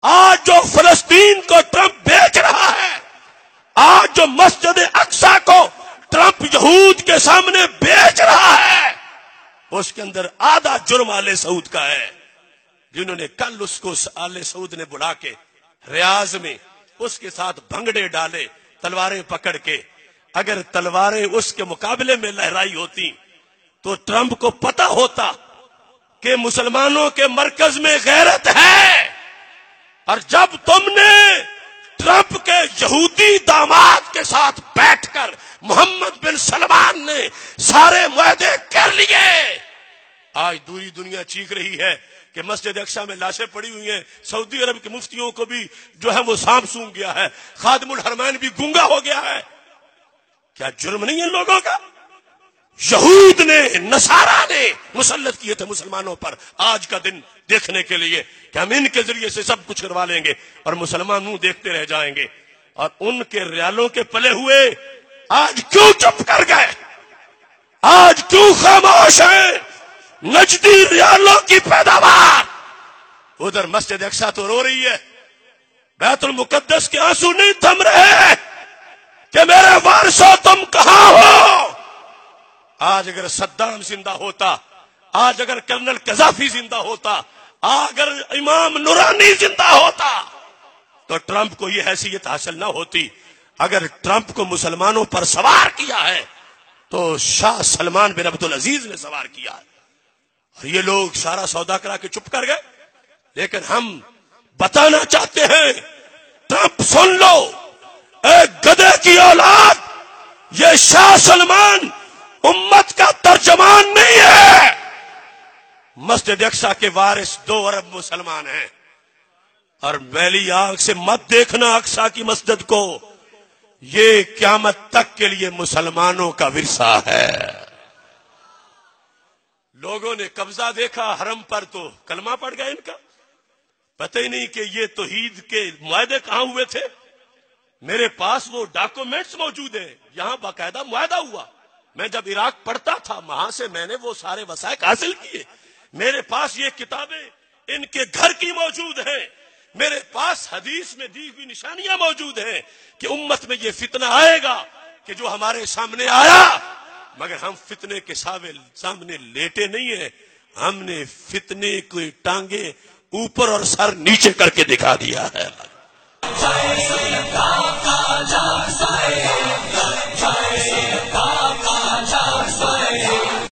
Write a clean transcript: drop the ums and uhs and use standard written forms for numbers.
آج جو فلسطین کو ٹرمپ بیچ رہا ہے، آج جو مسجد اقصی کو ٹرمپ یہود کے سامنے بیچ رہا ہے، اس کے اندر آدھا جرم آل سعود کا ہے، جنہوں نے کل اس کو آل سعود نے بلا کے ریاض میں اس کے ساتھ بھنگڑے ڈالے تلواریں پکڑ کے۔ اگر تلواریں اس کے مقابلے میں لہرائی ہوتی تو ٹرمپ کو پتا ہوتا کہ مسلمانوں کے مرکز میں غیرت ہے۔ اور جب تم نے ٹرمپ کے یہودی داماد کے ساتھ بیٹھ کر محمد بن سلمان نے سارے معاہدے کر لیے، آج دوری دنیا چیخ رہی ہے کہ مسجد اقصی میں لاشیں پڑی ہوئی ہیں، سعودی عرب کے مفتیوں کو بھی جو ہے وہ سانپ سونگ گیا ہے، خادم الحرمین بھی گونگا ہو گیا ہے۔ کیا جرم نہیں ہے لوگوں کا؟ یہود نے، نصارہ نے مسلط کیے تھے مسلمانوں پر آج کا دن دیکھنے کے لیے کہ ہم ان کے ذریعے سے سب کچھ کروا لیں گے، اور مسلمان منہ دیکھتے رہ جائیں گے۔ اور ان کے ریالوں کے پلے ہوئے آج کیوں چپ کر گئے؟ آج کیوں خاموش ہیں؟ نجدی ریالوں کی پیداوار، ادھر مسجد اقصی تو رو رہی ہے، بیت المقدس کے آنسو نہیں تھم رہے کہ میرے وارثو تم کہاں ہو۔ آج اگر صدام زندہ ہوتا، آج اگر کرنل قذافی زندہ ہوتا، اگر امام نورانی زندہ ہوتا تو ٹرمپ کو یہ حیثیت حاصل نہ ہوتی۔ اگر ٹرمپ کو مسلمانوں پر سوار کیا ہے تو شاہ سلمان بن عبدالعزیز نے سوار کیا ہے، اور یہ لوگ سارا سودا کرا کے چپ کر گئے۔ لیکن ہم بتانا چاہتے ہیں، ٹرمپ سن لو، ایک گدھے کی اولاد، یہ شاہ سلمان امت کا ترجمان نہیں ہے۔ مسجد اقصی کے وارث 2 ارب مسلمان ہیں، اور میلی آنکھ سے مت دیکھنا اقصی کی مسجد کو، یہ قیامت تک کے لیے مسلمانوں کا ورثہ ہے۔ لوگوں نے قبضہ دیکھا حرم پر تو کلمہ پڑ گیا ان کا، پتہ ہی نہیں کہ یہ توحید کے معاہدے کہاں ہوئے تھے۔ میرے پاس وہ ڈاکومنٹس موجود ہیں، یہاں باقاعدہ معاہدہ ہوا۔ میں جب عراق پڑھتا تھا وہاں سے میں نے وہ سارے وثائق حاصل کیے، میرے پاس یہ کتابیں ان کے گھر کی موجود ہیں، میرے پاس حدیث میں دی ہوئی نشانیاں موجود ہیں کہ امت میں یہ فتنہ آئے گا کہ جو ہمارے سامنے آیا، مگر ہم فتنے کے سامنے لیٹے نہیں ہیں، ہم نے فتنے کی ٹانگیں اوپر اور سر نیچے کر کے دکھا دیا ہے۔